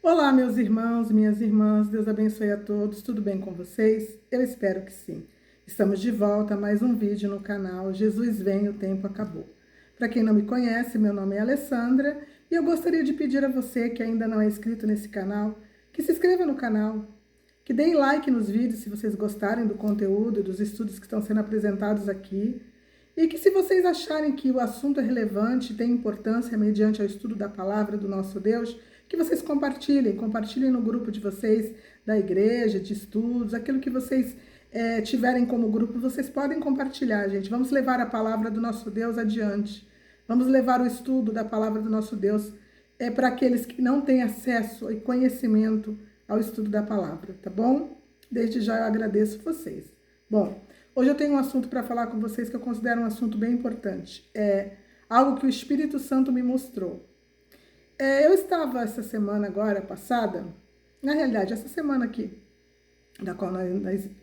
Olá, meus irmãos, minhas irmãs, Deus abençoe a todos, tudo bem com vocês? Eu espero que sim. Estamos de volta a mais um vídeo no canal Jesus Vem, o Tempo Acabou. Para quem não me conhece, meu nome é Alessandra e eu gostaria de pedir a você que ainda não é inscrito nesse canal, que se inscreva no canal, que deem like nos vídeos se vocês gostarem do conteúdo e dos estudos que estão sendo apresentados aqui, e que se vocês acharem que o assunto é relevante, tem importância mediante ao estudo da palavra do nosso Deus, que vocês compartilhem no grupo de vocês, da igreja, de estudos, aquilo que vocês tiverem como grupo, vocês podem compartilhar, gente. Vamos levar a palavra do nosso Deus adiante. Vamos levar o estudo da palavra do nosso Deus para aqueles que não têm acesso e conhecimento ao estudo da palavra, tá bom? Desde já eu agradeço vocês. Bom, hoje eu tenho um assunto para falar com vocês que eu considero um assunto bem importante. É algo que o Espírito Santo me mostrou. Eu estava essa semana agora passada, na realidade, essa semana aqui, da qual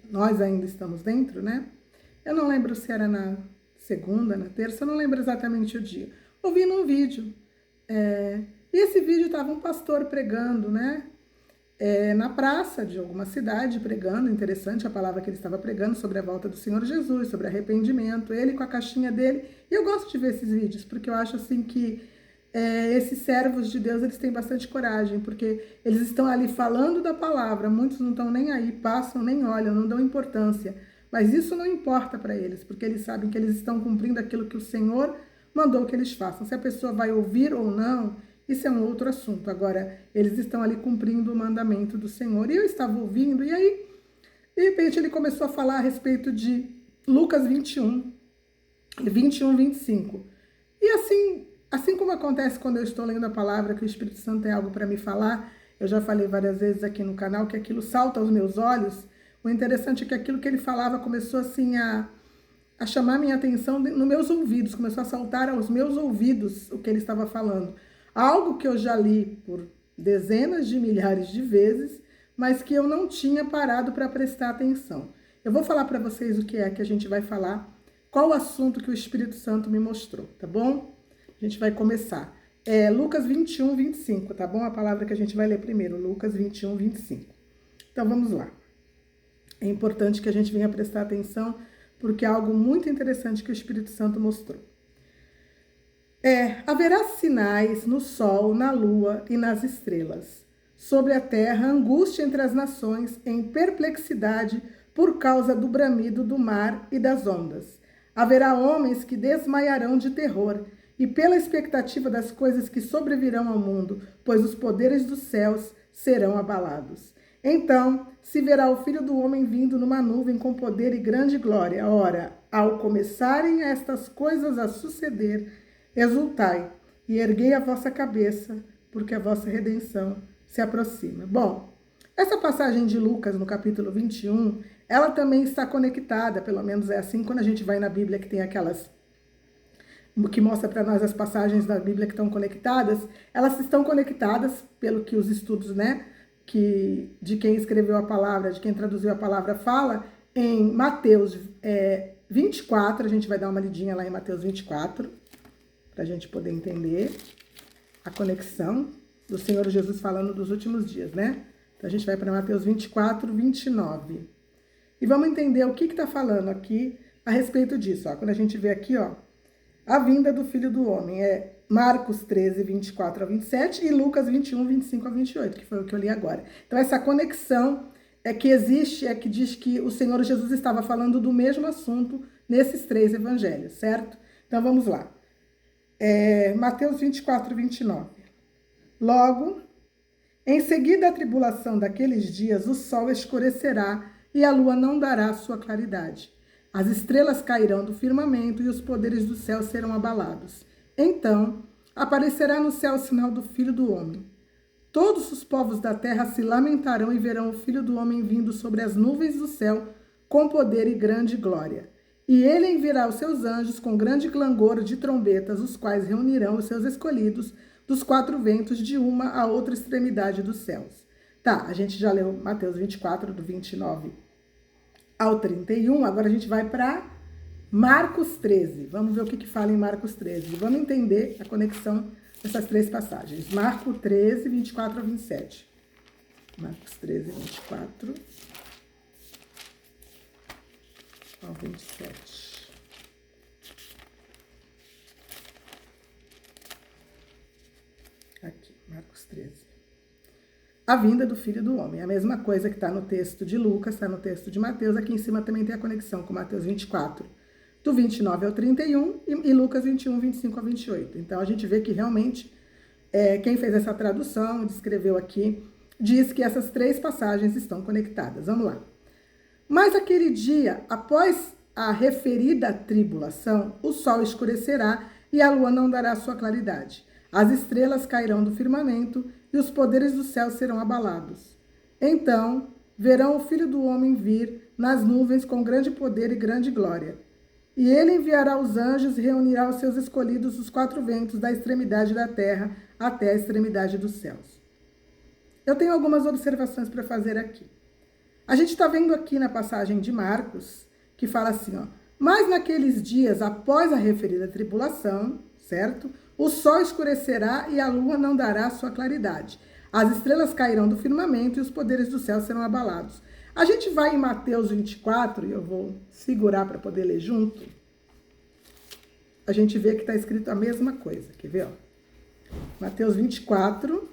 nós ainda estamos dentro, né? Eu não lembro se era na segunda, na terça, eu não lembro exatamente o dia. Ouvi num vídeo. E esse vídeo estava um pastor pregando, né? Na praça de alguma cidade, pregando, interessante a palavra que ele estava pregando sobre a volta do Senhor Jesus, sobre arrependimento, ele com a caixinha dele. E eu gosto de ver esses vídeos, porque eu acho assim que esses servos de Deus, eles têm bastante coragem, porque eles estão ali falando da palavra, muitos não estão nem aí, passam, nem olham, não dão importância. Mas isso não importa para eles, porque eles sabem que eles estão cumprindo aquilo que o Senhor mandou que eles façam. Se a pessoa vai ouvir ou não, isso é um outro assunto. Agora, eles estão ali cumprindo o mandamento do Senhor. E eu estava ouvindo, e aí, de repente, ele começou a falar a respeito de Lucas 21, 25. E assim como acontece quando eu estou lendo a palavra, que o Espírito Santo tem algo para me falar, eu já falei várias vezes aqui no canal que aquilo salta aos meus olhos. O interessante é que aquilo que ele falava começou assim a chamar minha atenção nos meus ouvidos, começou a saltar aos meus ouvidos o que ele estava falando. Algo que eu já li por dezenas de milhares de vezes, mas que eu não tinha parado para prestar atenção. Eu vou falar para vocês o que é que a gente vai falar, qual o assunto que o Espírito Santo me mostrou, tá bom? A gente vai começar. Lucas 21, 25, tá bom? A palavra que a gente vai ler primeiro, Lucas 21, 25. Então, vamos lá. É importante que a gente venha prestar atenção, porque é algo muito interessante que o Espírito Santo mostrou. Haverá sinais no sol, na lua e nas estrelas. Sobre a terra, angústia entre as nações, em perplexidade por causa do bramido do mar e das ondas. Haverá homens que desmaiarão de terror, e pela expectativa das coisas que sobrevirão ao mundo, pois os poderes dos céus serão abalados. Então se verá o Filho do Homem vindo numa nuvem com poder e grande glória. Ora, ao começarem estas coisas a suceder, exultai e erguei a vossa cabeça, porque a vossa redenção se aproxima. Bom, essa passagem de Lucas, no capítulo 21, ela também está conectada, pelo menos é assim quando a gente vai na Bíblia, que tem aquelas que mostra para nós as passagens da Bíblia que estão conectadas, elas estão conectadas, pelo que os estudos, né, de quem escreveu a palavra, de quem traduziu a palavra fala, em Mateus 24, a gente vai dar uma lidinha lá em Mateus 24, para a gente poder entender a conexão do Senhor Jesus falando dos últimos dias, né? Então a gente vai para Mateus 24, 29. E vamos entender o que está falando aqui a respeito disso. Ó. Quando a gente vê aqui, ó, a vinda do Filho do Homem é Marcos 13, 24 a 27 e Lucas 21, 25 a 28, que foi o que eu li agora. Então, essa conexão que existe, que diz que o Senhor Jesus estava falando do mesmo assunto nesses três evangelhos, certo? Então, vamos lá. Mateus 24, 29. Logo, em seguida a tribulação daqueles dias, o sol escurecerá e a lua não dará sua claridade. As estrelas cairão do firmamento e os poderes do céu serão abalados. Então, aparecerá no céu o sinal do Filho do Homem. Todos os povos da terra se lamentarão e verão o Filho do Homem vindo sobre as nuvens do céu com poder e grande glória. E ele enviará os seus anjos com grande clangor de trombetas, os quais reunirão os seus escolhidos dos quatro ventos de uma a outra extremidade dos céus. Tá, a gente já leu Mateus 24, do 29 ao 31, agora a gente vai para Marcos 13. Vamos ver o que fala em Marcos 13. Vamos entender a conexão essas três passagens. Marcos 13, 24 a 27. Marcos 13, 24 ao 27. Aqui, Marcos 13. A vinda do Filho do Homem. A mesma coisa que está no texto de Lucas, está no texto de Mateus. Aqui em cima também tem a conexão com Mateus 24, do 29 ao 31, e Lucas 21, 25 a 28. Então, a gente vê que realmente, quem fez essa tradução, descreveu aqui, diz que essas três passagens estão conectadas. Vamos lá. Mas aquele dia, após a referida tribulação, o sol escurecerá e a lua não dará sua claridade. As estrelas cairão do firmamento e os poderes do céu serão abalados. Então verão o Filho do Homem vir nas nuvens com grande poder e grande glória. E ele enviará os anjos e reunirá os seus escolhidos dos quatro ventos, da extremidade da terra até a extremidade dos céus. Eu tenho algumas observações para fazer aqui. A gente está vendo aqui na passagem de Marcos, que fala assim, ó, mas naqueles dias após a referida tribulação, certo? O sol escurecerá e a lua não dará sua claridade. As estrelas cairão do firmamento e os poderes do céu serão abalados. A gente vai em Mateus 24, e eu vou segurar para poder ler junto. A gente vê que está escrito a mesma coisa. Quer ver? Ó? Mateus 24,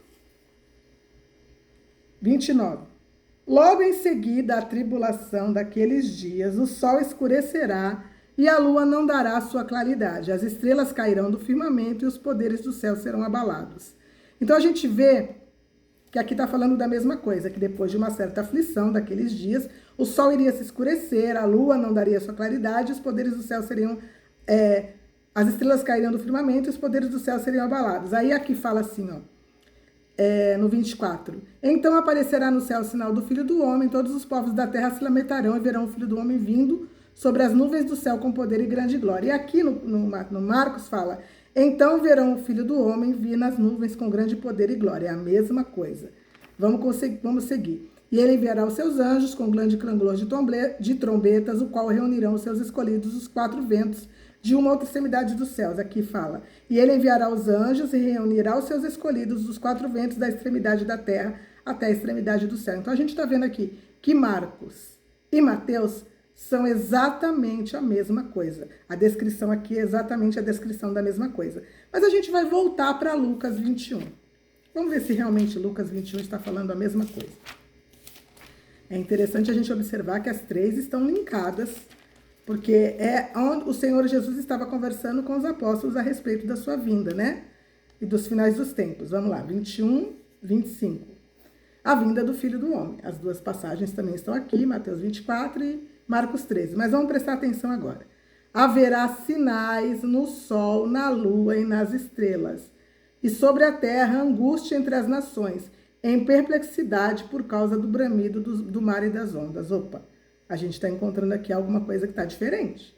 29. Logo em seguida à tribulação daqueles dias, o sol escurecerá e a lua não dará sua claridade. As estrelas cairão do firmamento e os poderes do céu serão abalados. Então a gente vê que aqui está falando da mesma coisa, que depois de uma certa aflição daqueles dias, o sol iria se escurecer, a lua não daria sua claridade, os poderes do céu seriam... as estrelas cairiam do firmamento e os poderes do céu seriam abalados. Aí aqui fala assim, ó, no 24. Então aparecerá no céu o sinal do Filho do Homem, todos os povos da terra se lamentarão e verão o Filho do Homem vindo sobre as nuvens do céu com poder e grande glória. E aqui no Marcos fala, então verão o Filho do Homem vir nas nuvens com grande poder e glória. É a mesma coisa. Vamos seguir. E ele enviará os seus anjos com grande clangor de trombetas, o qual reunirão os seus escolhidos dos quatro ventos de uma outra extremidade dos céus. Aqui fala, e ele enviará os anjos e reunirá os seus escolhidos dos quatro ventos da extremidade da terra até a extremidade do céu. Então a gente está vendo aqui que Marcos e Mateus são exatamente a mesma coisa. A descrição aqui é exatamente a descrição da mesma coisa. Mas a gente vai voltar para Lucas 21. Vamos ver se realmente Lucas 21 está falando a mesma coisa. É interessante a gente observar que as três estão linkadas, porque é onde o Senhor Jesus estava conversando com os apóstolos a respeito da sua vinda, né? E dos finais dos tempos. Vamos lá, 21, 25. A vinda do Filho do Homem. As duas passagens também estão aqui, Mateus 24 e Marcos 13. Mas vamos prestar atenção agora. Haverá sinais no sol, na lua e nas estrelas. E sobre a terra, angústia entre as nações, em perplexidade por causa do bramido do mar e das ondas. Opa! A gente está encontrando aqui alguma coisa que está diferente.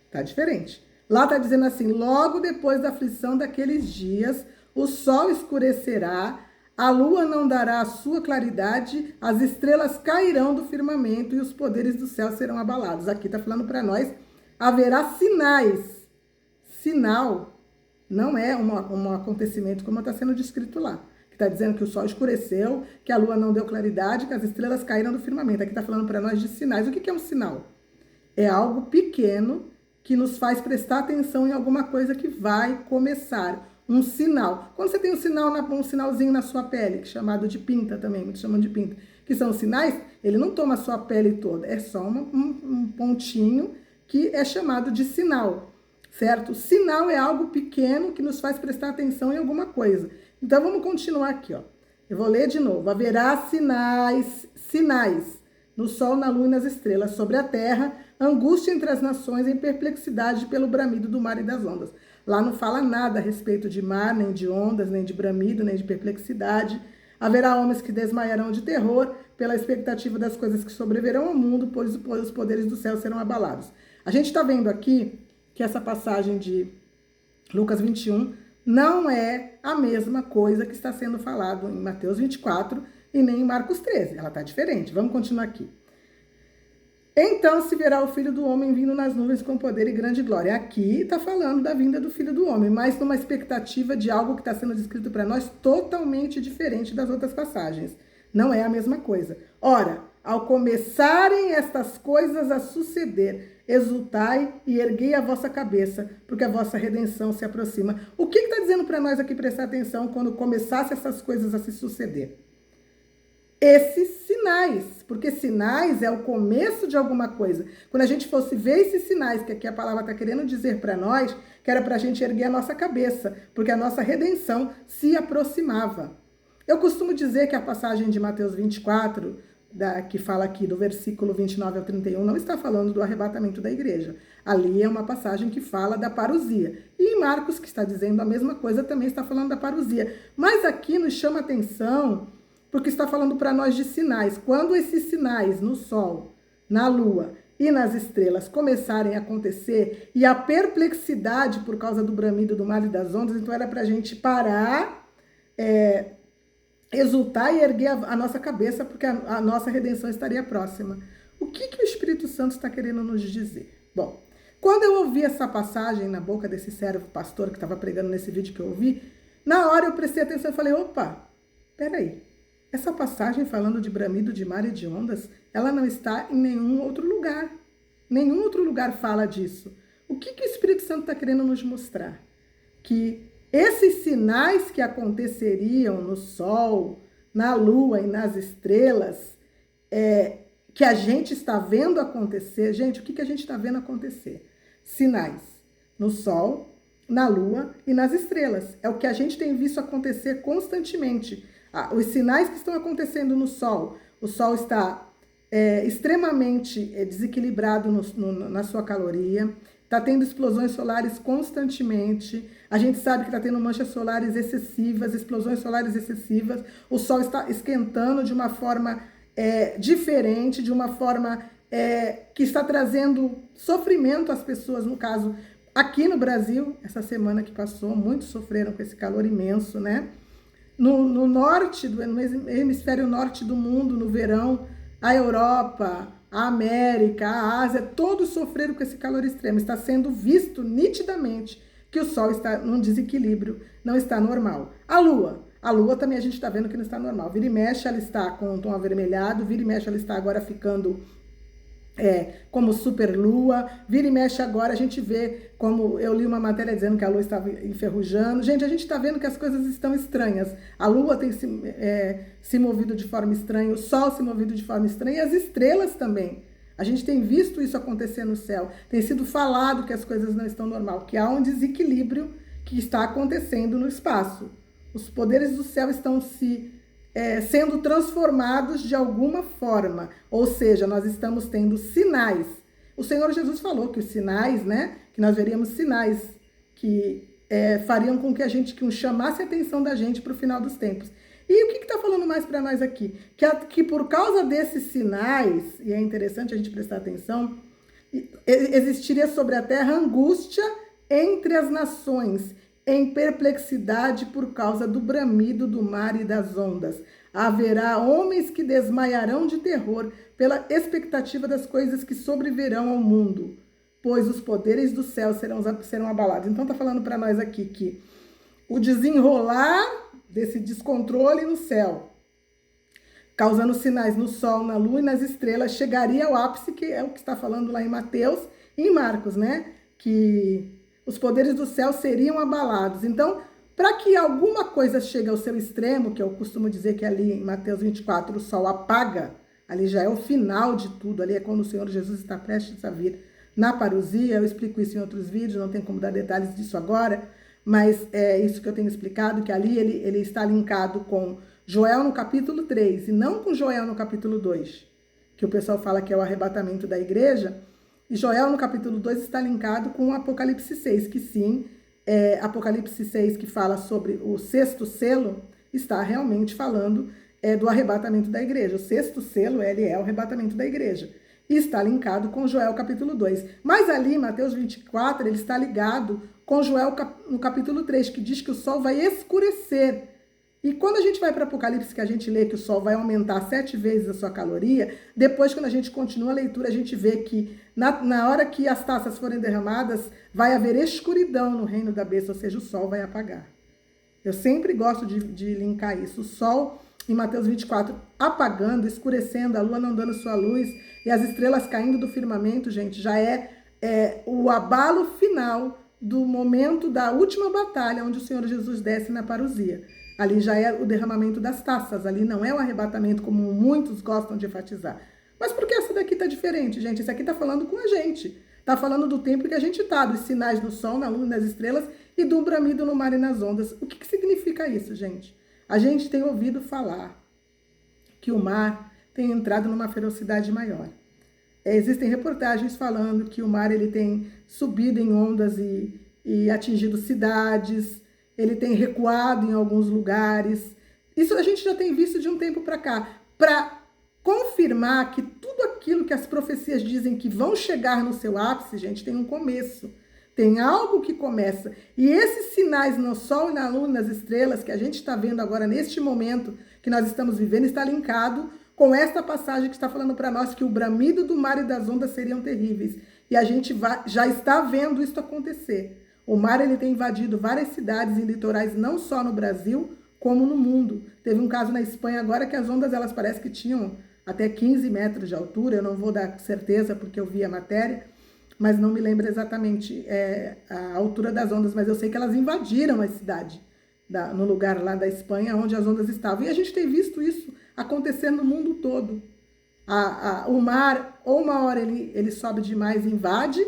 Está diferente. Lá está dizendo assim, logo depois da aflição daqueles dias, o sol escurecerá, a lua não dará a sua claridade, as estrelas cairão do firmamento e os poderes do céu serão abalados. Aqui está falando para nós, haverá sinais. Sinal não é um acontecimento como está sendo descrito lá. Está dizendo que o sol escureceu, que a lua não deu claridade, que as estrelas caíram do firmamento. Aqui está falando para nós de sinais. O que é um sinal? É algo pequeno que nos faz prestar atenção em alguma coisa que vai começar. Um sinal. Quando você tem um sinalzinho na sua pele, chamado de pinta também, muitos chamam de pinta, que são sinais, ele não toma a sua pele toda, é só um pontinho que é chamado de sinal, certo? Sinal é algo pequeno que nos faz prestar atenção em alguma coisa. Então, vamos continuar aqui, ó. Eu vou ler de novo. Haverá sinais no sol, na lua e nas estrelas, sobre a terra, angústia entre as nações, em perplexidade pelo bramido do mar e das ondas. Lá não fala nada a respeito de mar, nem de ondas, nem de bramido, nem de perplexidade. Haverá homens que desmaiarão de terror pela expectativa das coisas que sobrevirão ao mundo, pois os poderes do céu serão abalados. A gente está vendo aqui que essa passagem de Lucas 21 não é a mesma coisa que está sendo falado em Mateus 24 e nem em Marcos 13. Ela está diferente. Vamos continuar aqui. Então se verá o Filho do Homem vindo nas nuvens com poder e grande glória. Aqui está falando da vinda do Filho do Homem, mas numa expectativa de algo que está sendo descrito para nós totalmente diferente das outras passagens. Não é a mesma coisa. Ora, ao começarem estas coisas a suceder, exultai e erguei a vossa cabeça, porque a vossa redenção se aproxima. O que está dizendo para nós aqui prestar atenção quando começassem essas coisas a se suceder? Esses sinais, porque sinais é o começo de alguma coisa. Quando a gente fosse ver esses sinais, que aqui a palavra está querendo dizer para nós, que era para a gente erguer a nossa cabeça, porque a nossa redenção se aproximava. Eu costumo dizer que a passagem de Mateus 24, que fala aqui do versículo 29 ao 31, não está falando do arrebatamento da igreja. Ali é uma passagem que fala da parousia. E em Marcos, que está dizendo a mesma coisa, também está falando da parousia. Mas aqui nos chama atenção, porque está falando para nós de sinais. Quando esses sinais no sol, na lua e nas estrelas começarem a acontecer, e a perplexidade por causa do bramido do mar e das ondas, então era para a gente parar, exultar e erguer a nossa cabeça, porque a nossa redenção estaria próxima. O que o Espírito Santo está querendo nos dizer? Bom, quando eu ouvi essa passagem na boca desse servo pastor que estava pregando nesse vídeo que eu ouvi, na hora eu prestei atenção e falei, opa, peraí, essa passagem falando de bramido de mar e de ondas, ela não está em nenhum outro lugar. Nenhum outro lugar fala disso. O que o Espírito Santo está querendo nos mostrar? Que esses sinais que aconteceriam no sol, na lua e nas estrelas, que a gente está vendo acontecer, gente, o que a gente está vendo acontecer? Sinais no sol, na lua e nas estrelas. É o que a gente tem visto acontecer constantemente. Os sinais que estão acontecendo no sol, o sol está extremamente desequilibrado na sua caloria, está tendo explosões solares constantemente, a gente sabe que está tendo manchas solares excessivas, explosões solares excessivas, o sol está esquentando de uma forma diferente, de uma forma que está trazendo sofrimento às pessoas, no caso, aqui no Brasil, essa semana que passou, muitos sofreram com esse calor imenso, né? No norte, no hemisfério norte do mundo, no verão, a Europa, a América, a Ásia, todos sofreram com esse calor extremo. Está sendo visto nitidamente que o Sol está num desequilíbrio, não está normal. A Lua também a gente está vendo que não está normal. Vira e mexe, ela está com um tom avermelhado, vira e mexe, ela está agora ficando como superlua, vira e mexe agora, a gente vê, como eu li uma matéria dizendo que a lua estava enferrujando. Gente, a gente está vendo que as coisas estão estranhas. A lua tem se movido de forma estranha, o sol se movido de forma estranha e as estrelas também. A gente tem visto isso acontecer no céu. Tem sido falado que as coisas não estão normal, que há um desequilíbrio que está acontecendo no espaço. Os poderes do céu estão sendo transformados de alguma forma, ou seja, nós estamos tendo sinais. O Senhor Jesus falou que os sinais, né, que nós veríamos sinais que fariam com que chamasse a atenção da gente para o final dos tempos. E o que está falando mais para nós aqui? Que por causa desses sinais, e é interessante a gente prestar atenção, existiria sobre a terra angústia entre as nações, em perplexidade por causa do bramido do mar e das ondas. Haverá homens que desmaiarão de terror pela expectativa das coisas que sobrevirão ao mundo, pois os poderes do céu serão abalados. Então está falando para nós aqui que o desenrolar desse descontrole no céu, causando sinais no sol, na lua e nas estrelas, chegaria ao ápice, que é o que está falando lá em Mateus e em Marcos, né? Que os poderes do céu seriam abalados. Então, para que alguma coisa chegue ao seu extremo, que eu costumo dizer que ali em Mateus 24 o sol apaga, ali já é o final de tudo, ali é quando o Senhor Jesus está prestes a vir na parousia. Eu explico isso em outros vídeos, não tem como dar detalhes disso agora, mas é isso que eu tenho explicado, que ali ele está linkado com Joel no capítulo 3 e não com Joel no capítulo 2, que o pessoal fala que é o arrebatamento da igreja. E Joel, no capítulo 2, está linkado com Apocalipse 6, que sim, Apocalipse 6, que fala sobre o sexto selo, está realmente falando do arrebatamento da igreja. O sexto selo, ele é o arrebatamento da igreja. E está linkado com Joel, capítulo 2. Mas ali, Mateus 24, ele está ligado com Joel, no capítulo 3, que diz que o sol vai escurecer E quando a gente vai para Apocalipse, que a gente lê que o sol vai aumentar 7 vezes a sua caloria, depois, quando a gente continua a leitura, a gente vê que na hora que as taças forem derramadas, vai haver escuridão no reino da besta, ou seja, o sol vai apagar. Eu sempre gosto de linkar isso. O sol, em Mateus 24, apagando, escurecendo, a lua não dando sua luz, e as estrelas caindo do firmamento, gente, já é o abalo final do momento da última batalha, onde o Senhor Jesus desce na parousia. Ali já é o derramamento das taças, ali não é o arrebatamento como muitos gostam de enfatizar. Mas por que essa daqui tá diferente, gente? Essa aqui tá falando com a gente. Tá falando do tempo que a gente tá, dos sinais no sol, na lua e nas estrelas e do bramido no mar e nas ondas. O que significa isso, gente? A gente tem ouvido falar que o mar tem entrado numa ferocidade maior. Existem reportagens falando que o mar ele tem subido em ondas e atingido cidades, ele tem recuado em alguns lugares. Isso a gente já tem visto de um tempo para cá, para confirmar que tudo aquilo que as profecias dizem que vão chegar no seu ápice, gente, tem um começo. Tem algo que começa. E esses sinais no sol e na lua e nas estrelas que a gente está vendo agora neste momento que nós estamos vivendo, está linkado com esta passagem que está falando para nós que o bramido do mar e das ondas seriam terríveis. E a gente já está vendo isso acontecer. O mar ele tem invadido várias cidades e litorais, não só no Brasil, como no mundo. Teve um caso na Espanha agora que as ondas, elas parecem que tinham até 15 metros de altura. Eu não vou dar certeza porque eu vi a matéria, mas não me lembro exatamente a altura das ondas, mas eu sei que elas invadiram a cidade, no lugar lá da Espanha, onde as ondas estavam. E a gente tem visto isso acontecer no mundo todo. O mar, ou uma hora ele sobe demais e invade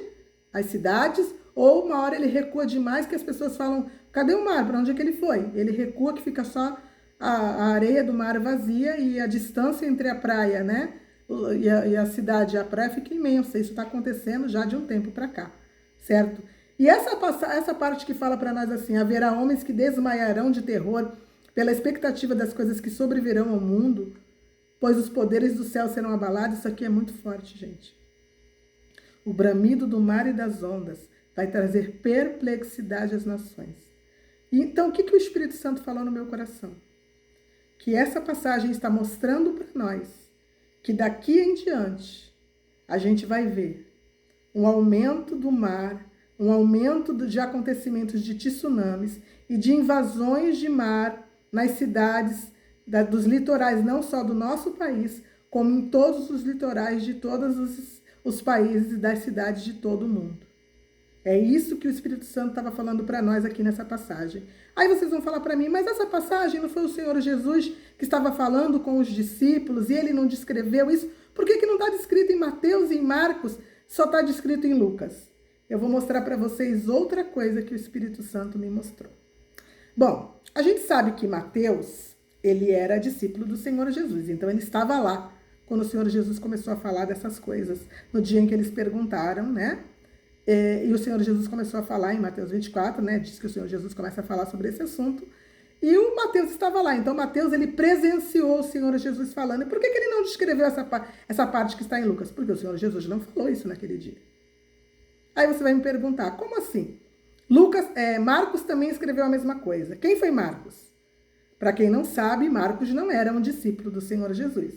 as cidades, ou uma hora ele recua demais que as pessoas falam, cadê o mar? Para onde é que ele foi? Ele recua que fica só a areia do mar vazia e a distância entre a praia, né? E a cidade e a praia fica imensa. Isso está acontecendo já de um tempo para cá, certo? E essa parte que fala para nós assim, haverá homens que desmaiarão de terror pela expectativa das coisas que sobrevirão ao mundo, pois os poderes do céu serão abalados. Isso aqui é muito forte, gente. O bramido do mar e das ondas vai trazer perplexidade às nações. Então, o que o Espírito Santo falou no meu coração? Que essa passagem está mostrando para nós que daqui em diante a gente vai ver um aumento do mar, um aumento de acontecimentos de tsunamis e de invasões de mar nas cidades dos litorais, não só do nosso país, como em todos os litorais de todos os países e das cidades de todo o mundo. É isso que o Espírito Santo estava falando para nós aqui nessa passagem. Aí vocês vão falar para mim, mas essa passagem não foi o Senhor Jesus que estava falando com os discípulos e ele não descreveu isso? Por que não está descrito em Mateus e em Marcos, só está descrito em Lucas? Eu vou mostrar para vocês outra coisa que o Espírito Santo me mostrou. Bom, a gente sabe que Mateus, ele era discípulo do Senhor Jesus, então ele estava lá quando o Senhor Jesus começou a falar dessas coisas, no dia em que eles perguntaram, né? E o Senhor Jesus começou a falar em Mateus 24, né? Diz que o Senhor Jesus começa a falar sobre esse assunto. E o Mateus estava lá. Então, Mateus, ele presenciou o Senhor Jesus falando. E por que ele não descreveu essa parte que está em Lucas? Porque o Senhor Jesus não falou isso naquele dia. Aí você vai me perguntar, como assim? Marcos também escreveu a mesma coisa. Quem foi Marcos? Para quem não sabe, Marcos não era um discípulo do Senhor Jesus.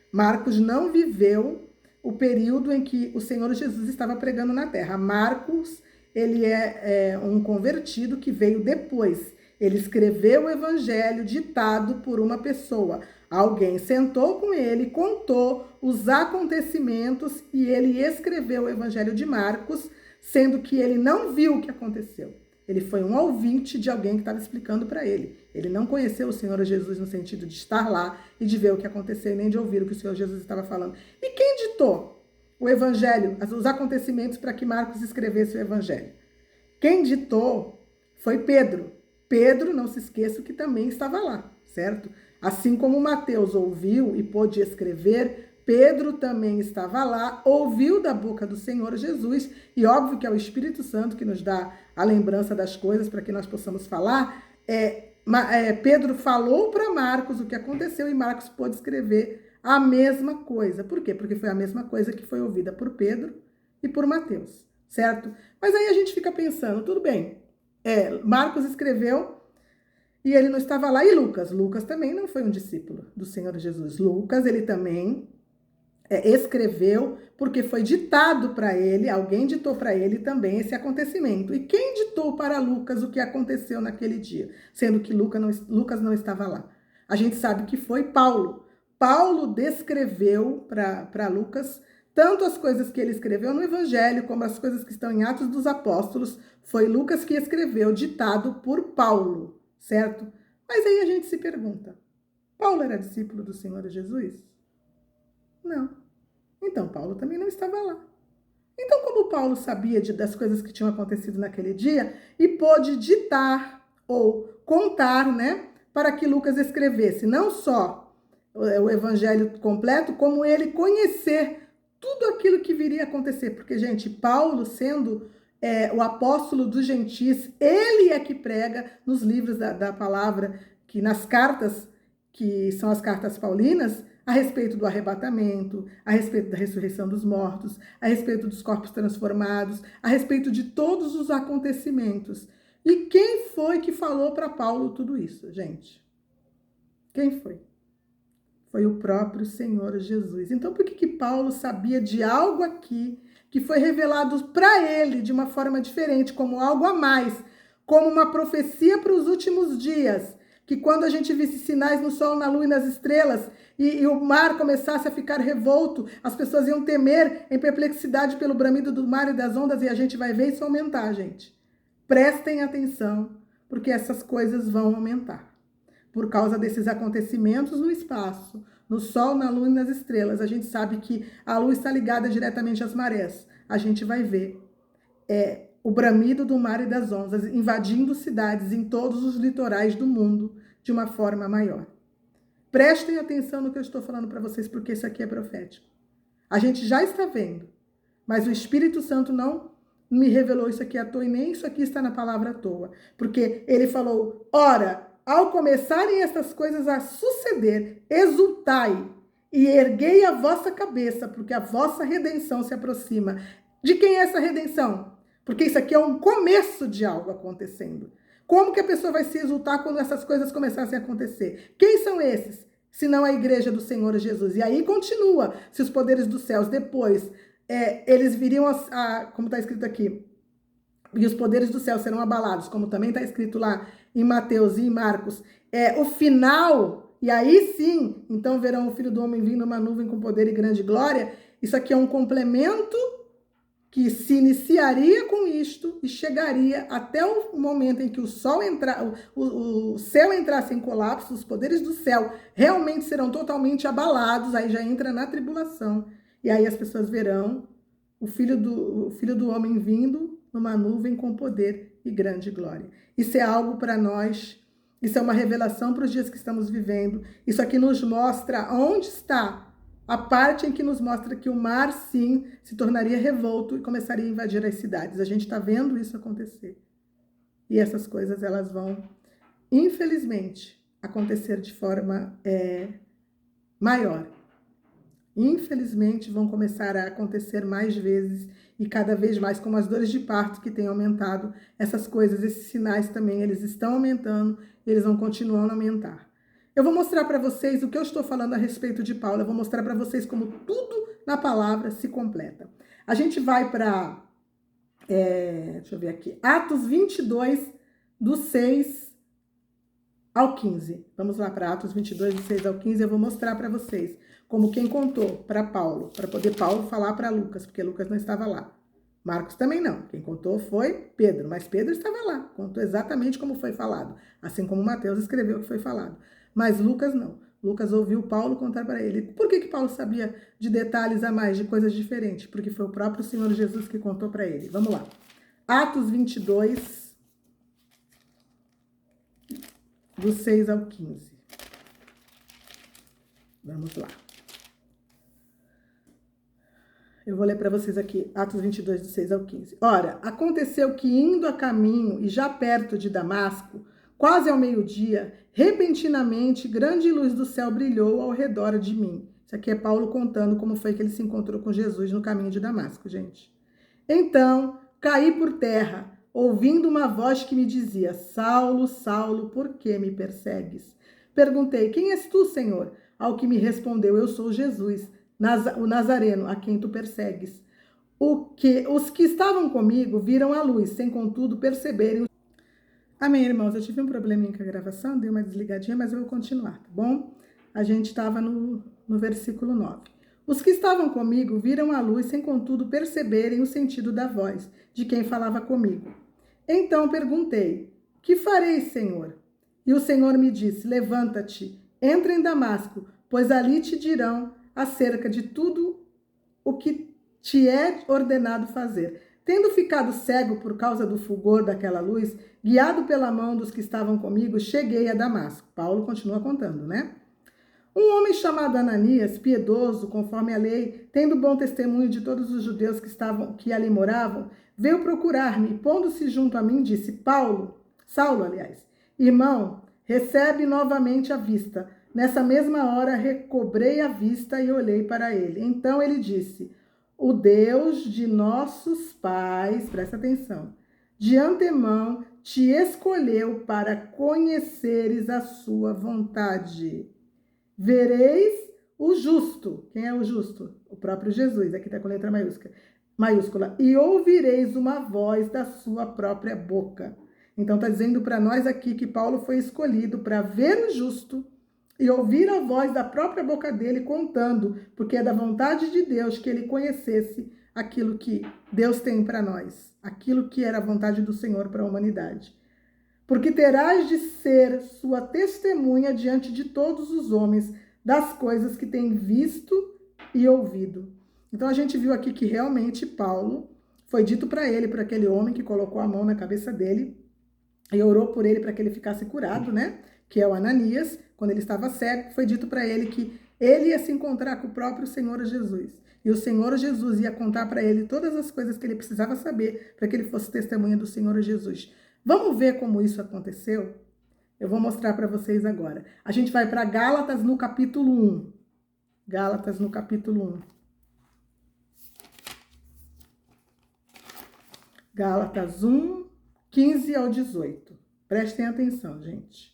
Marcos não viveu o período em que o Senhor Jesus estava pregando na terra. Marcos, ele é um convertido que veio depois. Ele escreveu o evangelho ditado por uma pessoa. Alguém sentou com ele, contou os acontecimentos e ele escreveu o evangelho de Marcos, sendo que ele não viu o que aconteceu. Ele foi um ouvinte de alguém que estava explicando para ele. Ele não conheceu o Senhor Jesus no sentido de estar lá e de ver o que aconteceu, nem de ouvir o que o Senhor Jesus estava falando. E quem ditou o evangelho, os acontecimentos para que Marcos escrevesse o evangelho? Quem ditou foi Pedro. Pedro, não se esqueça que também estava lá, certo? Assim como Mateus ouviu e pôde escrever, Pedro também estava lá, ouviu da boca do Senhor Jesus, e óbvio que é o Espírito Santo que nos dá a lembrança das coisas para que nós possamos falar. Pedro falou para Marcos o que aconteceu e Marcos pôde escrever a mesma coisa. Por quê? Porque foi a mesma coisa que foi ouvida por Pedro e por Mateus, certo? Mas aí a gente fica pensando, tudo bem, Marcos escreveu e ele não estava lá. E Lucas? Lucas também não foi um discípulo do Senhor Jesus. Lucas, ele também escreveu porque foi ditado para ele, alguém ditou para ele também esse acontecimento. E quem ditou para Lucas o que aconteceu naquele dia? Sendo que Lucas não estava lá. A gente sabe que foi Paulo. Paulo descreveu para Lucas tanto as coisas que ele escreveu no Evangelho, como as coisas que estão em Atos dos Apóstolos. Foi Lucas que escreveu, ditado por Paulo, certo? Mas aí a gente se pergunta, Paulo era discípulo do Senhor Jesus? Não. Então Paulo também não estava lá. Então, como Paulo sabia das coisas que tinham acontecido naquele dia e pôde ditar ou contar, né, para que Lucas escrevesse não só o evangelho completo, como ele conhecer tudo aquilo que viria a acontecer. Porque, gente, Paulo, sendo o apóstolo dos gentios, ele é que prega nos livros da palavra, que nas cartas, que são as cartas paulinas, a respeito do arrebatamento, a respeito da ressurreição dos mortos, a respeito dos corpos transformados, a respeito de todos os acontecimentos. E quem foi que falou para Paulo tudo isso, gente? Quem foi? Foi o próprio Senhor Jesus. Então, por que Paulo sabia de algo aqui que foi revelado para ele de uma forma diferente, como algo a mais, como uma profecia para os últimos dias, que quando a gente visse sinais no sol, na lua e nas estrelas, e o mar começasse a ficar revolto, as pessoas iam temer em perplexidade pelo bramido do mar e das ondas, e a gente vai ver isso aumentar, gente. Prestem atenção, porque essas coisas vão aumentar. Por causa desses acontecimentos no espaço, no sol, na lua e nas estrelas. A gente sabe que a lua está ligada diretamente às marés. A gente vai ver o bramido do mar e das ondas invadindo cidades em todos os litorais do mundo de uma forma maior. Prestem atenção no que eu estou falando para vocês, porque isso aqui é profético. A gente já está vendo, mas o Espírito Santo não me revelou isso aqui à toa e nem isso aqui está na palavra à toa. Porque ele falou, ora, ao começarem essas coisas a suceder, exultai e erguei a vossa cabeça, porque a vossa redenção se aproxima. De quem é essa redenção? Porque isso aqui é um começo de algo acontecendo. Como que a pessoa vai se exultar quando essas coisas começassem a acontecer? Quem são esses? Senão a igreja do Senhor Jesus. E aí continua, se os poderes dos céus depois, eles viriam como está escrito aqui, e os poderes do céu serão abalados, como também está escrito lá em Mateus e em Marcos, o final, e aí sim, então verão o Filho do Homem vindo numa nuvem com poder e grande glória. Isso aqui é um complemento que se iniciaria com isto e chegaria até o momento em que o céu entrasse em colapso, os poderes do céu realmente serão totalmente abalados, aí já entra na tribulação, e aí as pessoas verão o Filho do Homem vindo numa nuvem com poder e grande glória. Isso é algo para nós, isso é uma revelação para os dias que estamos vivendo. Isso aqui nos mostra onde está a parte em que nos mostra que o mar, sim, se tornaria revolto e começaria a invadir as cidades. A gente está vendo isso acontecer. E essas coisas, elas vão, infelizmente, acontecer de forma maior. Infelizmente, vão começar a acontecer mais vezes e cada vez mais, como as dores de parto que têm aumentado, essas coisas, esses sinais também, eles estão aumentando e eles vão continuar a aumentar. Eu vou mostrar para vocês o que eu estou falando a respeito de Paulo, eu vou mostrar para vocês como tudo na palavra se completa. A gente vai para, deixa eu ver aqui, Atos 22, do 6 ao 15. Vamos lá para Atos 22, do 6 ao 15, eu vou mostrar para vocês como quem contou para Paulo, para poder Paulo falar para Lucas, porque Lucas não estava lá. Marcos também não. Quem contou foi Pedro, mas Pedro estava lá, contou exatamente como foi falado, assim como Mateus escreveu o que foi falado. Mas Lucas não. Lucas ouviu Paulo contar para ele. Por que Paulo sabia de detalhes a mais, de coisas diferentes? Porque foi o próprio Senhor Jesus que contou para ele. Vamos lá. Atos 22, do 6 ao 15. Vamos lá. Eu vou ler para vocês aqui, Atos 22, do 6 ao 15. Ora, aconteceu que indo a caminho e já perto de Damasco, quase ao meio-dia, repentinamente, grande luz do céu brilhou ao redor de mim. Isso aqui é Paulo contando como foi que ele se encontrou com Jesus no caminho de Damasco, gente. Então, caí por terra, ouvindo uma voz que me dizia: Saulo, Saulo, por que me persegues? Perguntei: quem és tu, Senhor? Ao que me respondeu: eu sou Jesus, o Nazareno, a quem tu persegues. Os que estavam comigo viram a luz, sem contudo perceberem. Amém, irmãos? Eu tive um probleminha com a gravação, dei uma desligadinha, mas eu vou continuar, tá bom? A gente estava no versículo 9. Os que estavam comigo viram a luz, sem contudo perceberem o sentido da voz de quem falava comigo. Então perguntei: que farei, Senhor? E o Senhor me disse: levanta-te, entra em Damasco, pois ali te dirão acerca de tudo o que te é ordenado fazer. Tendo ficado cego por causa do fulgor daquela luz, guiado pela mão dos que estavam comigo, cheguei a Damasco. Paulo continua contando, né? Um homem chamado Ananias, piedoso, conforme a lei, tendo bom testemunho de todos os judeus que ali moravam, veio procurar-me e, pondo-se junto a mim, disse: Saulo, irmão, recebe novamente a vista. Nessa mesma hora recobrei a vista e olhei para ele. Então ele disse: o Deus de nossos pais, presta atenção, de antemão te escolheu para conheceres a sua vontade. Vereis o justo. Quem é o justo? O próprio Jesus, aqui está com letra maiúscula. E ouvireis uma voz da sua própria boca. Então está dizendo para nós aqui que Paulo foi escolhido para ver o justo e ouvir a voz da própria boca dele contando, porque é da vontade de Deus que ele conhecesse aquilo que Deus tem para nós, aquilo que era a vontade do Senhor para a humanidade. Porque terás de ser sua testemunha diante de todos os homens das coisas que tem visto e ouvido. Então a gente viu aqui que realmente Paulo foi dito para ele, para aquele homem que colocou a mão na cabeça dele e orou por ele para que ele ficasse curado, né? Que é o Ananias, quando ele estava cego, foi dito para ele que ele ia se encontrar com o próprio Senhor Jesus. E o Senhor Jesus ia contar para ele todas as coisas que ele precisava saber para que ele fosse testemunha do Senhor Jesus. Vamos ver como isso aconteceu? Eu vou mostrar para vocês agora. A gente vai para Gálatas no capítulo 1. Gálatas no capítulo 1. Gálatas 1, 15 ao 18. Prestem atenção, gente.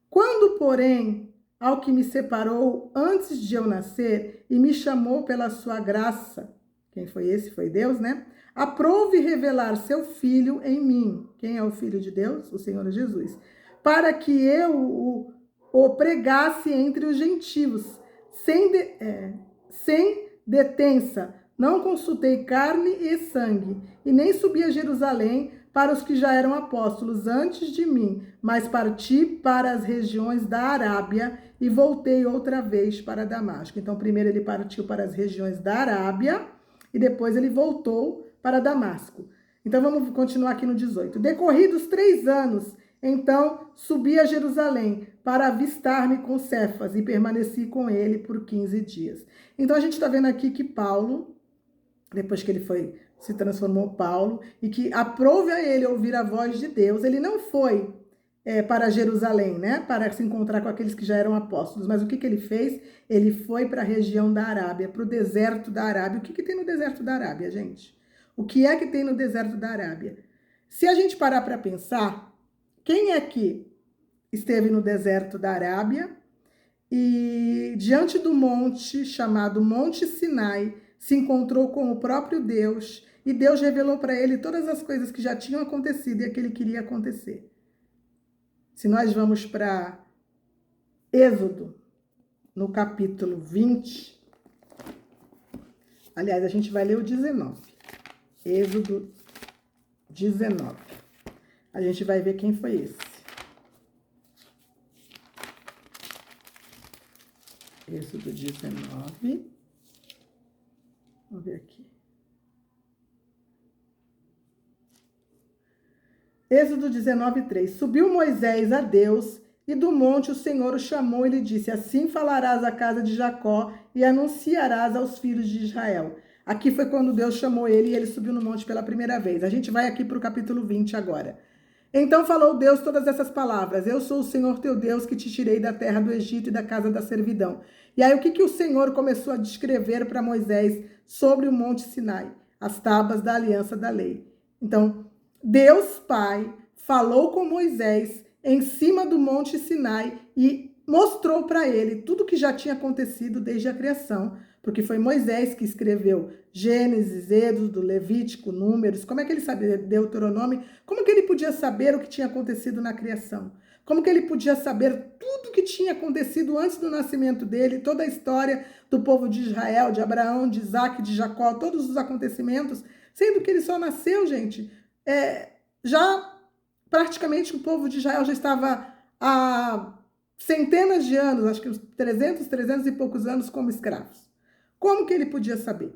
Quando, porém, ao que me separou antes de eu nascer e me chamou pela sua graça, quem foi esse? Foi Deus, né? Aprove revelar seu Filho em mim. Quem é o Filho de Deus? O Senhor Jesus. Para que eu o pregasse entre os gentios, sem detença. Não consultei carne e sangue, e nem subi a Jerusalém para os que já eram apóstolos antes de mim, mas parti para as regiões da Arábia e voltei outra vez para Damasco. Então, primeiro ele partiu para as regiões da Arábia e depois ele voltou para Damasco. Então, vamos continuar aqui no 18. Decorridos 3 anos, então subi a Jerusalém para avistar-me com Cefas e permaneci com ele por 15 dias. Então, a gente está vendo aqui que Paulo, depois que ele se transformou Paulo, e que aprove a ele ouvir a voz de Deus, ele não foi para Jerusalém, né, para se encontrar com aqueles que já eram apóstolos, mas o que ele fez? Ele foi para a região da Arábia, para o deserto da Arábia. O que tem no deserto da Arábia, gente? O que é que tem no deserto da Arábia? Se a gente parar para pensar, quem é que esteve no deserto da Arábia e diante do monte chamado Monte Sinai, se encontrou com o próprio Deus e Deus revelou para ele todas as coisas que já tinham acontecido e que ele queria acontecer. Se nós vamos para Êxodo, no capítulo 20, aliás, a gente vai ler o 19. Êxodo 19. A gente vai ver quem foi esse. Êxodo 19. Vamos ver aqui. Êxodo 19, 3. Subiu Moisés a Deus, e do monte o Senhor o chamou e lhe disse: assim falarás à casa de Jacó e anunciarás aos filhos de Israel. Aqui foi quando Deus chamou ele e ele subiu no monte pela primeira vez. A gente vai aqui para o capítulo 20 agora. Então falou Deus todas essas palavras: eu sou o Senhor teu Deus que te tirei da terra do Egito e da casa da servidão. E aí o que o Senhor começou a descrever para Moisés sobre o Monte Sinai? as tábuas da aliança da lei. Então, Deus Pai falou com Moisés em cima do Monte Sinai e mostrou para ele tudo que já tinha acontecido desde a criação, porque foi Moisés que escreveu Gênesis, Êxodo, Levítico, Números. Como é que ele sabia Deuteronômio? Como que ele podia saber o que tinha acontecido na criação? Como que ele podia saber tudo que tinha acontecido antes do nascimento dele, toda a história do povo de Israel, de Abraão, de Isaac, de Jacó, todos os acontecimentos, sendo que ele só nasceu, gente, já praticamente o povo de Israel já estava há centenas de anos, acho que uns 300 e poucos anos como escravos. Como que ele podia saber?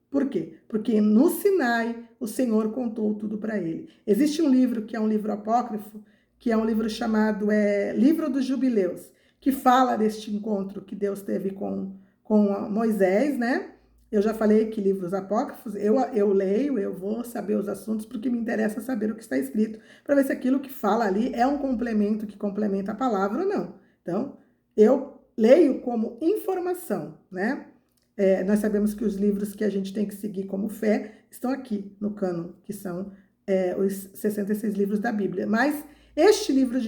Por quê? Porque no Sinai o Senhor contou tudo para ele. Existe um livro que é um livro apócrifo, que é um livro chamado Livro dos Jubileus, que fala deste encontro que Deus teve com Moisés, né? Eu já falei que livros apócrifos, eu leio, eu vou saber os assuntos, porque me interessa saber o que está escrito, para ver se aquilo que fala ali é um complemento que complementa a palavra ou não. Então, eu leio como informação, né? Nós sabemos que os livros que a gente tem que seguir como fé estão aqui no cânon, que são os 66 livros da Bíblia. Mas este livro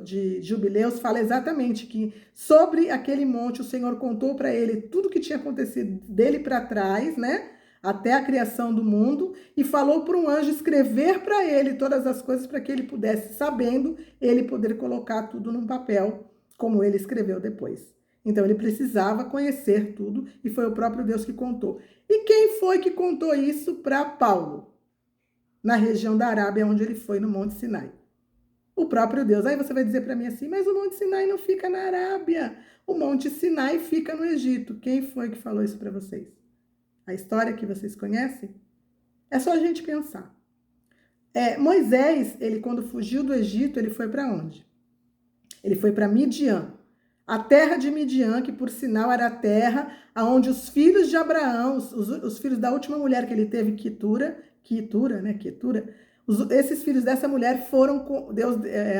de Jubileus fala exatamente que sobre aquele monte o Senhor contou para ele tudo que tinha acontecido dele para trás, né? Até a criação do mundo, e falou para um anjo escrever para ele todas as coisas para que ele pudesse, sabendo, ele poder colocar tudo num papel, como ele escreveu depois. Então ele precisava conhecer tudo e foi o próprio Deus que contou. E quem foi que contou isso para Paulo? Na região da Arábia, onde ele foi, no Monte Sinai. O próprio Deus. Aí você vai dizer para mim assim, mas o Monte Sinai não fica na Arábia. O Monte Sinai fica no Egito. Quem foi que falou isso para vocês? A história que vocês conhecem? É só a gente pensar. Moisés, ele quando fugiu do Egito, ele foi para onde? Ele foi para Midian. A terra de Midian, que por sinal era a terra onde os filhos de Abraão, os filhos da última mulher que ele teve, Quetura, esses filhos dessa mulher foram,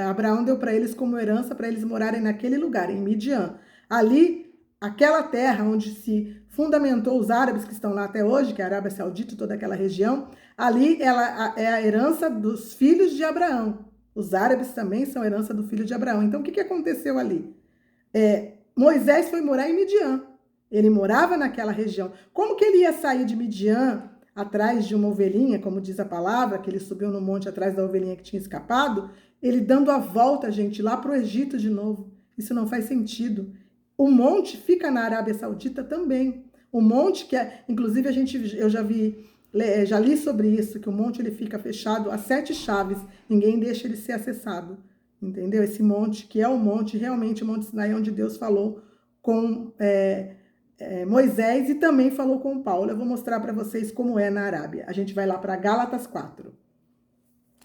Abraão deu para eles como herança, para eles morarem naquele lugar, em Midian. Ali, aquela terra onde se fundamentou os árabes que estão lá até hoje, que é a Arábia Saudita e toda aquela região, ali ela é a herança dos filhos de Abraão. Os árabes também são herança do filho de Abraão. Então, o que aconteceu ali? Moisés foi morar em Midian. Ele morava naquela região. Como que ele ia sair de Midian atrás de uma ovelhinha, como diz a palavra, que ele subiu no monte atrás da ovelhinha que tinha escapado, ele dando a volta, gente, lá para o Egito de novo? Isso não faz sentido. O monte fica na Arábia Saudita também. O monte que inclusive eu já li sobre isso, que o monte ele fica fechado a 7 chaves, ninguém deixa ele ser acessado. Entendeu? Esse monte, que é o monte, realmente o Monte Sinai, onde Deus falou com Moisés e também falou com Paulo. Eu vou mostrar para vocês como é na Arábia. A gente vai lá para Gálatas 4.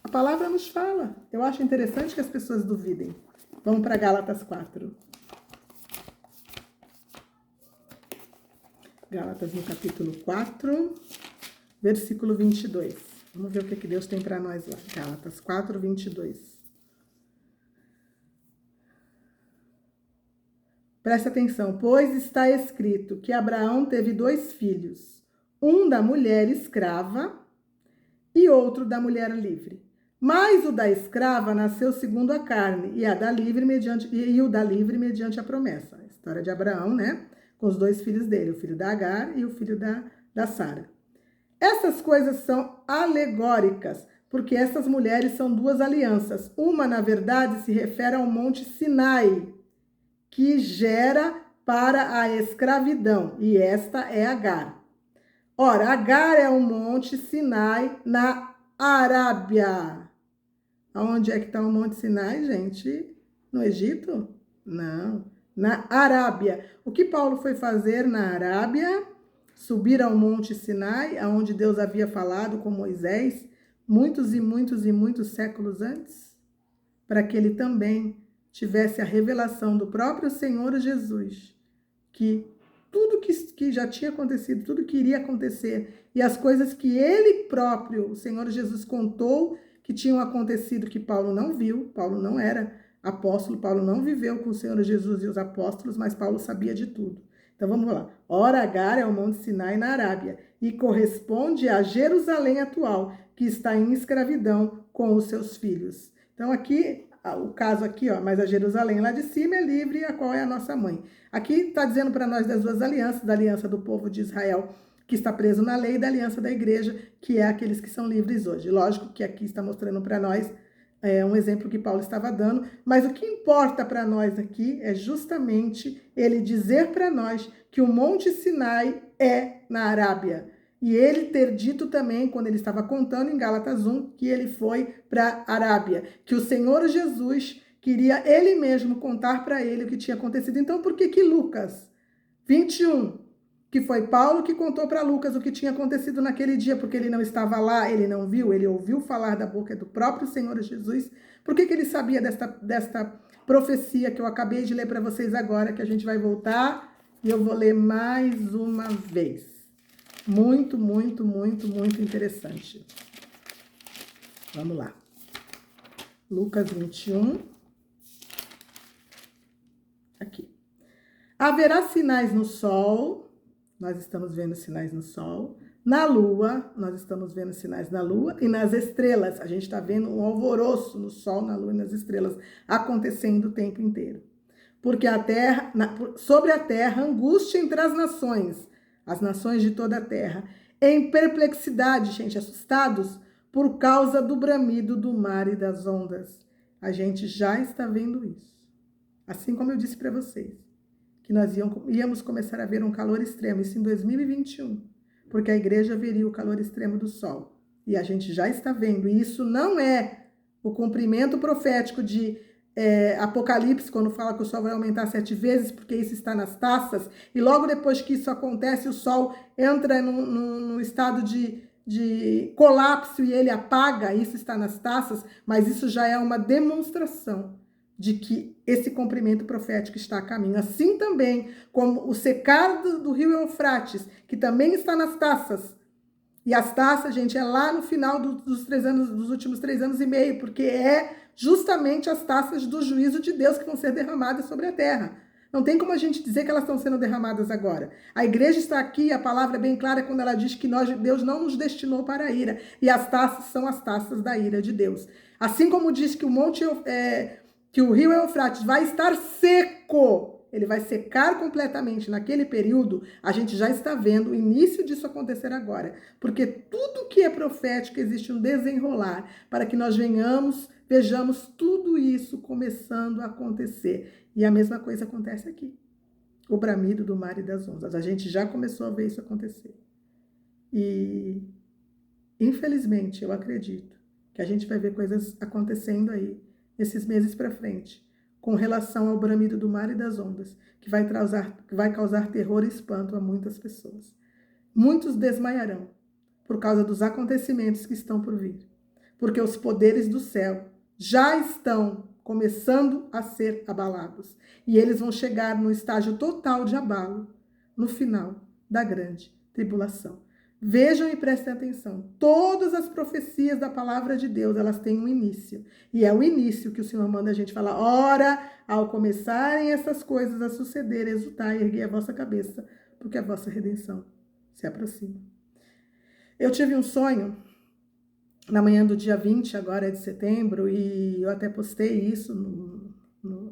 A palavra nos fala. Eu acho interessante que as pessoas duvidem. Vamos para Gálatas 4. Gálatas no capítulo 4, versículo 22. Vamos ver o que Deus tem para nós lá. Gálatas 4, 22. Presta atenção, pois está escrito que Abraão teve 2 filhos, um da mulher escrava e outro da mulher livre. Mas o da escrava nasceu segundo a carne, e o da livre mediante a promessa. A história de Abraão, né? Com os 2 filhos dele, o filho da Agar e o filho da Sara. Essas coisas são alegóricas, porque essas mulheres são 2 alianças. Uma, na verdade, se refere ao Monte Sinai, que gera para a escravidão, e esta é Agar. Ora, Agar é o Monte Sinai na Arábia. Onde é que está o Monte Sinai, gente? No Egito? Não, na Arábia. O que Paulo foi fazer na Arábia? Subir ao Monte Sinai, onde Deus havia falado com Moisés muitos e muitos e muitos séculos antes, para que ele também tivesse a revelação do próprio Senhor Jesus, que tudo que já tinha acontecido, tudo que iria acontecer, e as coisas que ele próprio, o Senhor Jesus, contou que tinham acontecido, que Paulo não viu. Paulo não era apóstolo, Paulo não viveu com o Senhor Jesus e os apóstolos, mas Paulo sabia de tudo. Então vamos lá. Ora, Agar é o Monte Sinai na Arábia e corresponde a Jerusalém atual, que está em escravidão com os seus filhos. Então aqui, o caso aqui, ó, mas a Jerusalém lá de cima é livre, a qual é a nossa mãe. Aqui está dizendo para nós das duas alianças, da aliança do povo de Israel, que está preso na lei, e da aliança da igreja, que é aqueles que são livres hoje. Lógico que aqui está mostrando para nós um exemplo que Paulo estava dando, mas o que importa para nós aqui é justamente ele dizer para nós que o Monte Sinai é na Arábia. E ele ter dito também, quando ele estava contando em Gálatas 1, que ele foi para a Arábia, que o Senhor Jesus queria ele mesmo contar para ele o que tinha acontecido. Então, por que que Lucas 21, que foi Paulo que contou para Lucas o que tinha acontecido naquele dia, porque ele não estava lá, ele não viu, ele ouviu falar da boca do próprio Senhor Jesus. Por que que ele sabia desta profecia que eu acabei de ler para vocês agora, que a gente vai voltar e eu vou ler mais uma vez. Muito, muito, muito, muito interessante. Vamos lá. Lucas 21. Aqui. Haverá sinais no sol. Nós estamos vendo sinais no sol. Na lua, nós estamos vendo sinais na lua. E nas estrelas, a gente está vendo um alvoroço no sol, na lua e nas estrelas, acontecendo o tempo inteiro. Porque sobre a terra, angústia entre as nações de toda a terra, em perplexidade, gente, assustados, por causa do bramido do mar e das ondas. A gente já está vendo isso. Assim como eu disse para vocês, que nós íamos começar a ver um calor extremo, isso em 2021, porque a igreja veria o calor extremo do sol. E a gente já está vendo, e isso não é o cumprimento profético de Apocalipse, quando fala que o sol vai aumentar 7 vezes, porque isso está nas taças, e logo depois que isso acontece, o sol entra num estado de colapso e ele apaga, isso está nas taças, mas isso já é uma demonstração de que esse cumprimento profético está a caminho. Assim também como o secar do rio Eufrates, que também está nas taças. E as taças, gente, é lá no final dos últimos 3 anos e meio, porque é justamente as taças do juízo de Deus que vão ser derramadas sobre a terra. Não tem como a gente dizer que elas estão sendo derramadas agora. A igreja está aqui, a palavra é bem clara quando ela diz que Deus não nos destinou para a ira. E as taças são as taças da ira de Deus. Assim como diz que que o rio Eufrates vai estar seco, ele vai secar completamente naquele período, a gente já está vendo o início disso acontecer agora, porque tudo que é profético existe um desenrolar para que nós vejamos tudo isso começando a acontecer. E a mesma coisa acontece aqui. O bramido do mar e das ondas. A gente já começou a ver isso acontecer. E, infelizmente, eu acredito que a gente vai ver coisas acontecendo aí nesses meses para frente, com relação ao bramido do mar e das ondas, que vai causar terror e espanto a muitas pessoas. Muitos desmaiarão por causa dos acontecimentos que estão por vir, porque os poderes do céu já estão começando a ser abalados, e eles vão chegar no estágio total de abalo no final da grande tribulação. Vejam e prestem atenção. Todas as profecias da palavra de Deus, elas têm um início. E é o início que o Senhor manda a gente falar. Ora, ao começarem essas coisas a suceder, exultai e erguei a vossa cabeça, porque a vossa redenção se aproxima. Eu tive um sonho na manhã do dia 20, agora de setembro, e eu até postei isso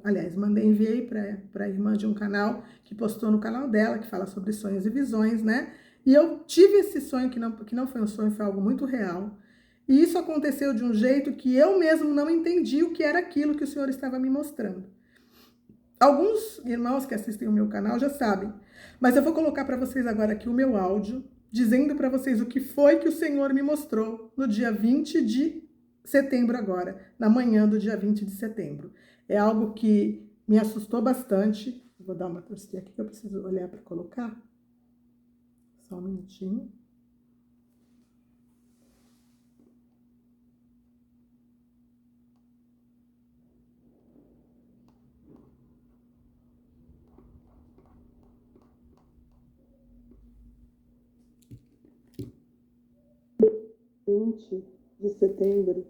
aliás, enviei para a irmã de um canal, que postou no canal dela, que fala sobre sonhos e visões, né? E eu tive esse sonho, que não foi um sonho, foi algo muito real. E isso aconteceu de um jeito que eu mesmo não entendi o que era aquilo que o Senhor estava me mostrando. Alguns irmãos que assistem o meu canal já sabem, mas eu vou colocar para vocês agora aqui o meu áudio, dizendo para vocês o que foi que o Senhor me mostrou no dia 20 de setembro agora, na manhã do dia 20 de setembro. É algo que me assustou bastante. Vou dar uma torcida aqui que eu preciso olhar para colocar. Só um minutinho. De setembro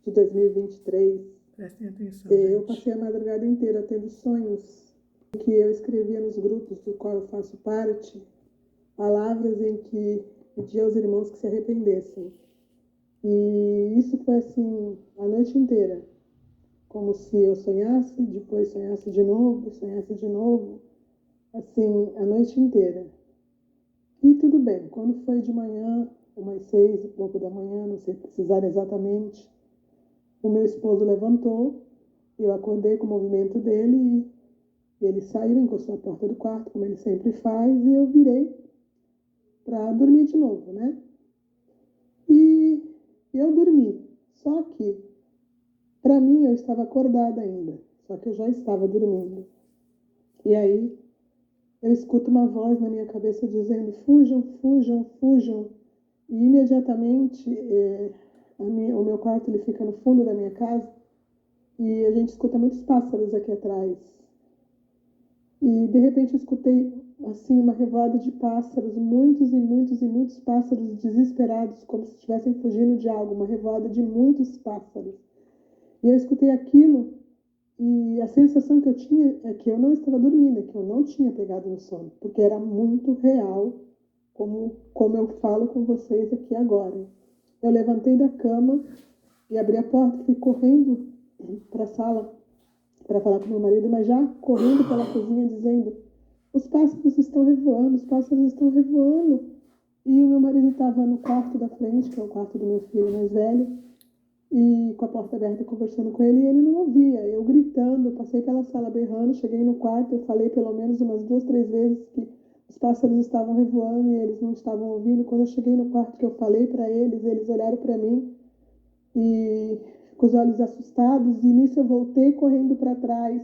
de 2023. Prestem atenção. Eu passei a madrugada inteira tendo sonhos que eu escrevia nos grupos do qual eu faço parte, palavras em que pedia aos irmãos que se arrependessem. E isso foi assim a noite inteira, como se eu sonhasse, depois sonhasse de novo, assim, a noite inteira. E tudo bem, quando foi de manhã, umas 6 e pouco da manhã, não sei precisar exatamente, o meu esposo levantou, eu acordei com o movimento dele e ele saiu, encostou a porta do quarto, como ele sempre faz, e eu virei para dormir de novo, né? E eu dormi, só que, para mim, eu estava acordada ainda, só que eu já estava dormindo. E aí, eu escuto uma voz na minha cabeça dizendo: fujam, fujam, fujam. E imediatamente, o meu quarto ele fica no fundo da minha casa e a gente escuta muitos pássaros aqui atrás. E de repente eu escutei assim uma revoada de pássaros, muitos e muitos e muitos pássaros desesperados, como se estivessem fugindo de algo, uma revoada de muitos pássaros. E eu escutei aquilo e a sensação que eu tinha é que eu não estava dormindo, é que eu não tinha pegado no sono, porque era muito real, como eu falo com vocês aqui agora. Eu levantei da cama e abri a porta e fui correndo para a sala para falar com meu marido, mas já correndo pela cozinha dizendo: os pássaros estão revoando, os pássaros estão revoando. E o meu marido estava no quarto da frente, que é o quarto do meu filho mais velho, e com a porta aberta conversando com ele, e ele não ouvia. Eu gritando, eu passei pela sala berrando, cheguei no quarto, eu falei pelo menos umas 2, 3 vezes que os pássaros estavam revoando e eles não estavam ouvindo. Quando eu cheguei no quarto que eu falei para eles olharam para mim e com os olhos assustados, e nisso eu voltei correndo para trás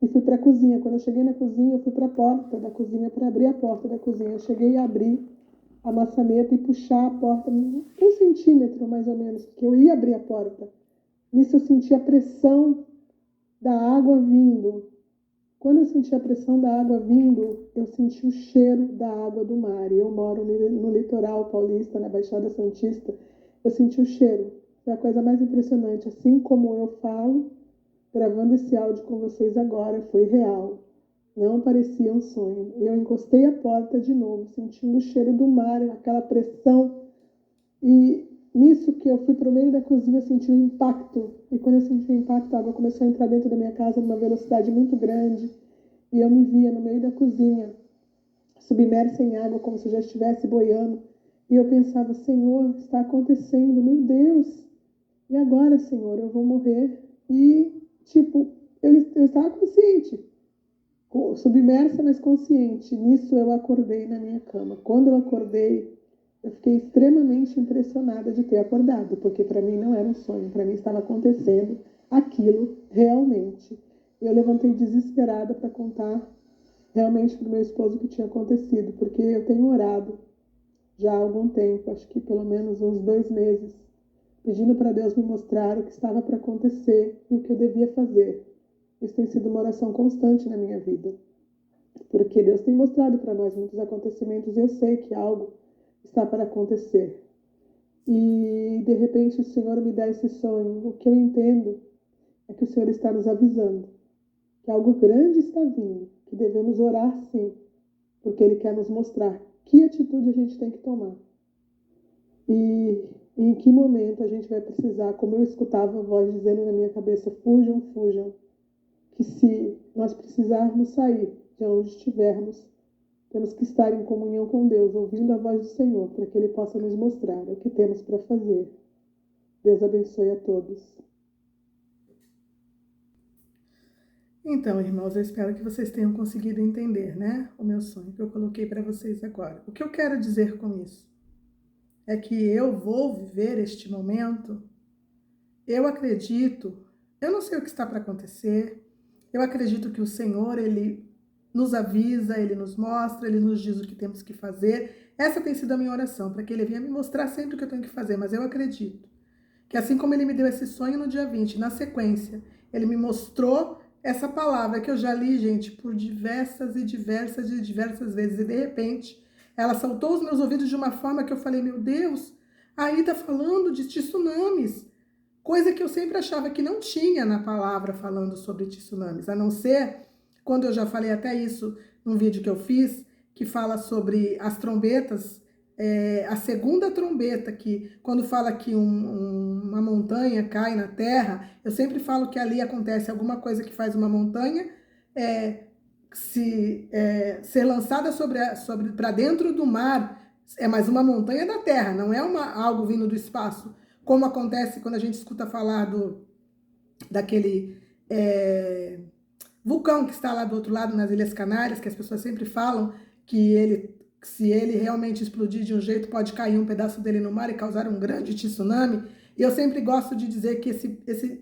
e fui para a cozinha. Quando eu cheguei na cozinha, eu fui para a porta da cozinha para abrir a porta da cozinha. Eu cheguei a abrir a maçaneta e puxar a porta 1 centímetro, mais ou menos, porque eu ia abrir a porta. Nisso eu senti a pressão da água vindo. Quando eu senti a pressão da água vindo, eu senti o cheiro da água do mar. E eu moro no litoral paulista, na Baixada Santista. Eu senti o cheiro. Foi a coisa mais impressionante. Assim como eu falo, gravando esse áudio com vocês agora, foi real. Não parecia um sonho. Eu encostei a porta de novo, sentindo o cheiro do mar, aquela pressão. E nisso que eu fui para o meio da cozinha, eu senti um impacto. E quando eu senti o impacto, a água começou a entrar dentro da minha casa numa velocidade muito grande. E eu me via no meio da cozinha, submersa em água, como se eu já estivesse boiando. E eu pensava: Senhor, está acontecendo, meu Deus. E agora, Senhor, eu vou morrer. E, eu estava consciente, submersa, mas consciente. Nisso eu acordei na minha cama. Quando eu acordei, eu fiquei extremamente impressionada de ter acordado, porque para mim não era um sonho, para mim estava acontecendo aquilo realmente. Eu levantei desesperada para contar realmente para o meu esposo o que tinha acontecido, porque eu tenho orado já há algum tempo, acho que pelo menos uns 2 meses, pedindo para Deus me mostrar o que estava para acontecer e o que eu devia fazer. Isso tem sido uma oração constante na minha vida, porque Deus tem mostrado para nós muitos acontecimentos e eu sei que algo está para acontecer. E de repente o Senhor me dá esse sonho. O que eu entendo é que o Senhor está nos avisando que algo grande está vindo, que devemos orar sim, porque Ele quer nos mostrar que atitude a gente tem que tomar. E em que momento a gente vai precisar, como eu escutava a voz dizendo na minha cabeça: fujam, fujam, que se nós precisarmos sair de onde estivermos, temos que estar em comunhão com Deus, ouvindo a voz do Senhor, para que Ele possa nos mostrar o que temos para fazer. Deus abençoe a todos. Então, irmãos, eu espero que vocês tenham conseguido entender, né, o meu sonho que eu coloquei para vocês agora. O que eu quero dizer com isso é que eu vou viver este momento, eu acredito, eu não sei o que está para acontecer, eu acredito que o Senhor, Ele nos avisa, Ele nos mostra, Ele nos diz o que temos que fazer. Essa tem sido a minha oração, para que Ele venha me mostrar sempre o que eu tenho que fazer, mas eu acredito que assim como Ele me deu esse sonho no dia 20, na sequência, Ele me mostrou essa palavra que eu já li, gente, por diversas e diversas e diversas vezes, e de repente ela saltou aos meus ouvidos de uma forma que eu falei: meu Deus, aí tá falando de tsunamis, coisa que eu sempre achava que não tinha na palavra falando sobre tsunamis, a não ser quando eu já falei até isso num vídeo que eu fiz, que fala sobre as trombetas, a segunda trombeta, que quando fala que uma montanha cai na terra, eu sempre falo que ali acontece alguma coisa que faz uma montanha ser lançada para dentro do mar, mas uma montanha da terra, não é algo vindo do espaço, como acontece quando a gente escuta falar daquele vulcão que está lá do outro lado, nas Ilhas Canárias, que as pessoas sempre falam que se ele realmente explodir de um jeito, pode cair um pedaço dele no mar e causar um grande tsunami. E eu sempre gosto de dizer que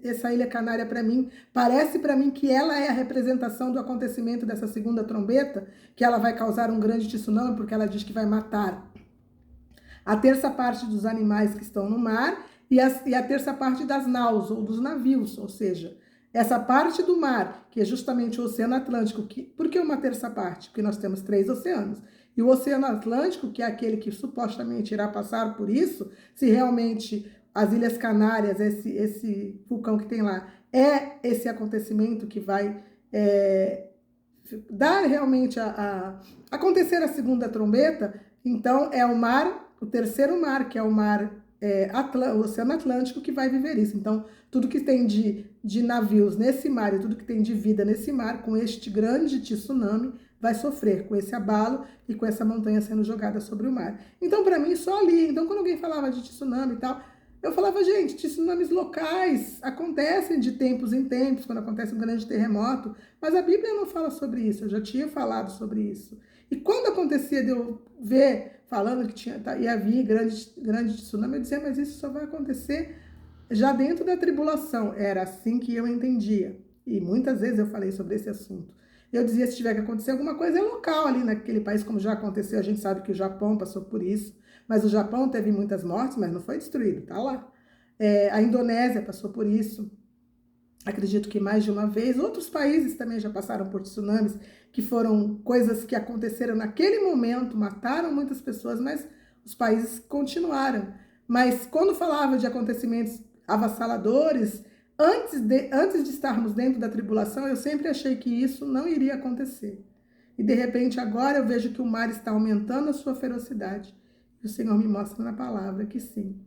essa Ilha Canária, para mim, parece para mim que ela é a representação do acontecimento dessa segunda trombeta, que ela vai causar um grande tsunami, porque ela diz que vai matar a terça parte dos animais que estão no mar e a terça parte das naus, ou dos navios, ou seja, essa parte do mar, que é justamente o Oceano Atlântico. Por que uma terça parte? Porque nós temos 3 oceanos. E o Oceano Atlântico, que é aquele que supostamente irá passar por isso, se realmente as Ilhas Canárias, esse vulcão que tem lá, é esse acontecimento que vai dar realmente acontecer a segunda trombeta, então é o mar, o terceiro mar, que é o mar o Oceano Atlântico, que vai viver isso. Então, tudo que tem de navios nesse mar e tudo que tem de vida nesse mar, com este grande tsunami, vai sofrer com esse abalo e com essa montanha sendo jogada sobre o mar. Então, para mim, só ali. Então, quando alguém falava de tsunami e tal, eu falava, gente, tsunamis locais acontecem de tempos em tempos, quando acontece um grande terremoto, mas a Bíblia não fala sobre isso, eu já tinha falado sobre isso. E quando acontecia de eu ver falando que ia vir grande tsunami, eu dizia, mas isso só vai acontecer já dentro da tribulação. Era assim que eu entendia. E muitas vezes eu falei sobre esse assunto. Eu dizia, se tiver que acontecer alguma coisa, é local ali naquele país, como já aconteceu. A gente sabe que o Japão passou por isso. Mas o Japão teve muitas mortes, mas não foi destruído, tá lá. A Indonésia passou por isso. Acredito que mais de uma vez. Outros países também já passaram por tsunamis, que foram coisas que aconteceram naquele momento, mataram muitas pessoas, mas os países continuaram. Mas quando falava de acontecimentos avassaladores, antes de estarmos dentro da tribulação, eu sempre achei que isso não iria acontecer. E de repente agora eu vejo que o mar está aumentando a sua ferocidade. E o Senhor me mostra na palavra que sim,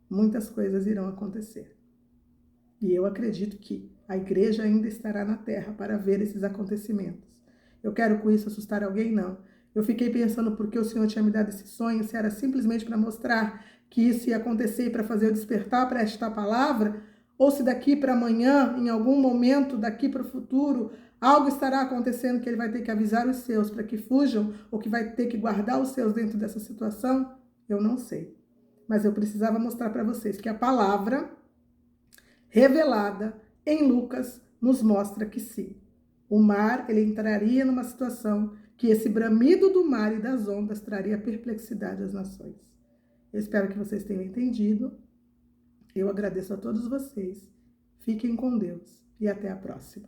muitas coisas irão acontecer. E eu acredito que a igreja ainda estará na terra para ver esses acontecimentos. Eu quero com isso assustar alguém? Não. Eu fiquei pensando por que o Senhor tinha me dado esse sonho, se era simplesmente para mostrar que isso ia acontecer e para fazer eu despertar para esta palavra, ou se daqui para amanhã, em algum momento daqui para o futuro, algo estará acontecendo que ele vai ter que avisar os seus para que fujam, ou que vai ter que guardar os seus dentro dessa situação, eu não sei. Mas eu precisava mostrar para vocês que a palavra revelada em Lucas nos mostra que sim, o mar ele entraria numa situação que esse bramido do mar e das ondas traria perplexidade às nações. Eu espero que vocês tenham entendido. Eu agradeço a todos vocês. Fiquem com Deus e até a próxima.